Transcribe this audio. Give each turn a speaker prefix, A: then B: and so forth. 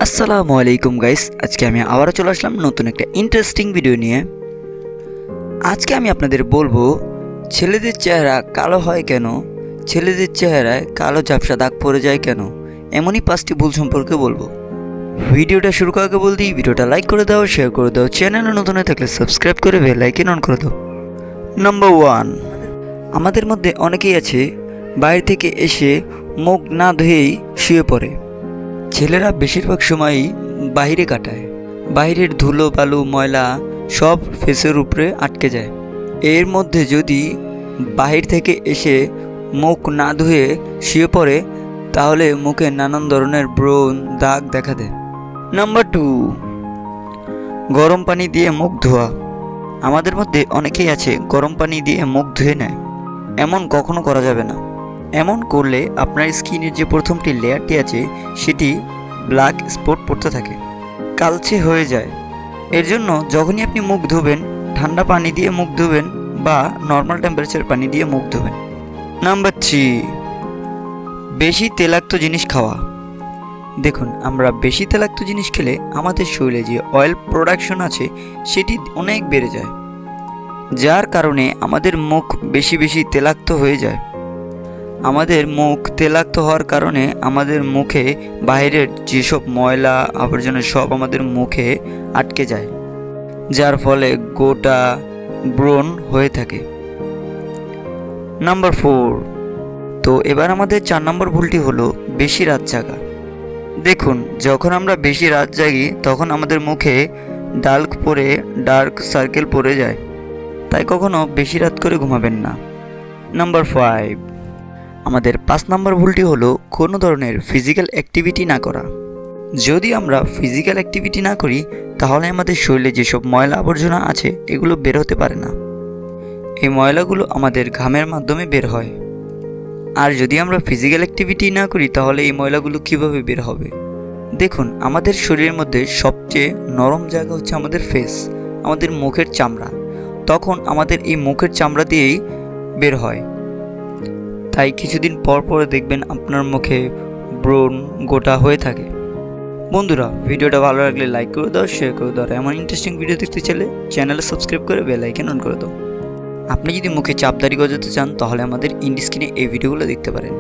A: আসসালামু আলাইকুম গাইস, আজকে আমি আবারও চলে আসলাম নতুন একটা ইন্টারেস্টিং ভিডিও নিয়ে। আজকে আমি আপনাদের বলবো ছেলেদের চেহারা কালো হয় কেন, ছেলেদের চেহারায় কালো ঝাপসা দাগ পড়ে যায় কেন, এমনই 5টি ভুল সম্পর্কে বলবো। ভিডিওটা শুরু করার আগে বলতেই ভিডিওটা লাইক করে দাও, শেয়ার করে দাও, চ্যানেলে নতুন হয়ে থাকলে সাবস্ক্রাইব করে বেল আইকন অন করে দাও। নাম্বার 1, আমাদের মধ্যে অনেকেই আছে বাইরে থেকে এসে মুখ না ধুয়েই শুয়ে পড়ে। ছেলেরা বেশিরভাগ সময়ই বাইরে কাটায়, বাইরের ধুলো বালু ময়লা সব ফেসের উপরে আটকে যায়। এর মধ্যে যদি বাহির থেকে এসে মুখ না ধুয়ে শুয়ে পড়ে তাহলে মুখে নানান ধরনের ব্রণ দাগ দেখা দেয়। নাম্বার 2, গরম পানি দিয়ে মুখ ধোয়া। আমাদের মধ্যে অনেকেই আছে গরম পানি দিয়ে মুখ ধুয়ে নেয়। এমন কখনো করা যাবে না। এমন করলে আপনার স্কিনের যে প্রথমটি লেয়ারটি আছে সেটি ব্ল্যাক স্পট পড়তে থাকে, কালচে হয়ে যায়। এর জন্য যখনই আপনি মুখ ধুবেন ঠান্ডা পানি দিয়ে মুখ ধুবেন বা নর্মাল টেম্পারেচার পানি দিয়ে মুখ ধুবেন। নাম্বার 3, বেশি তেলাক্ত জিনিস খাওয়া। দেখুন, আমরা বেশি তেলাক্ত জিনিস খেলে আমাদের শরীরে যে অয়েল প্রোডাকশন আছে সেটি অনেক বেড়ে যায়, যার কারণে আমাদের মুখ বেশি বেশি তেলাক্ত হয়ে যায়। আমাদের মুখ তেলাক্ত হওয়ার কারণে আমাদের মুখে বাইরের যেসব ময়লা আবর্জনা সব আমাদের মুখে আটকে যায়, যার ফলে গোটা ব্রণ হয়ে থাকে। নাম্বার 4, তো এবার আমাদের 4 নম্বর ভুলটি হলো বেশি রাত জাগা। দেখুন, যখন আমরা বেশি রাত জাগি তখন আমাদের মুখে ডার্ক সার্কেল পড়ে যায়, তাই কখনো বেশি রাত করে ঘুমাবেন না। নাম্বার 5, আমাদের 5 নম্বর ভুলটি হলো কোনো ধরনের ফিজিক্যাল অ্যাক্টিভিটি না করা। যদি আমরা ফিজিক্যাল অ্যাক্টিভিটি না করি তাহলে আমাদের শরীরে যেসব ময়লা আবর্জনা আছে এগুলো বের হতে পারে না। এই ময়লাগুলো আমাদের ঘামের মাধ্যমে বের হয়। আর যদি আমরা ফিজিক্যাল অ্যাক্টিভিটি না করি তাহলে এই ময়লাগুলো কিভাবে বের হবে? দেখুন, আমাদের শরীরের মধ্যে সবচেয়ে নরম জায়গা হচ্ছে আমাদের ফেস, আমাদের মুখের চামড়া। তখন আমাদের এই মুখের চামড়া দিয়েই বের হয়। তাই কিছুদিন পর পর দেখবেন আপনার মুখে ব্রণ গোটা হয়ে থাকে। বন্ধুরা, ভিডিওটা ভালো লাগলে লাইক করে দাও, শেয়ার করে দাও। এমন ইন্টারেস্টিং ভিডিও দেখতে চাইলে চ্যানেলে সাবস্ক্রাইব করে বেল আইকন অন করে দাও। আপনি যদি মুখে চাপদাড়ি গজাতে চান তাহলে আমাদের ইন্ডি স্ক্রিনে এই ভিডিওগুলো দেখতে পারেন।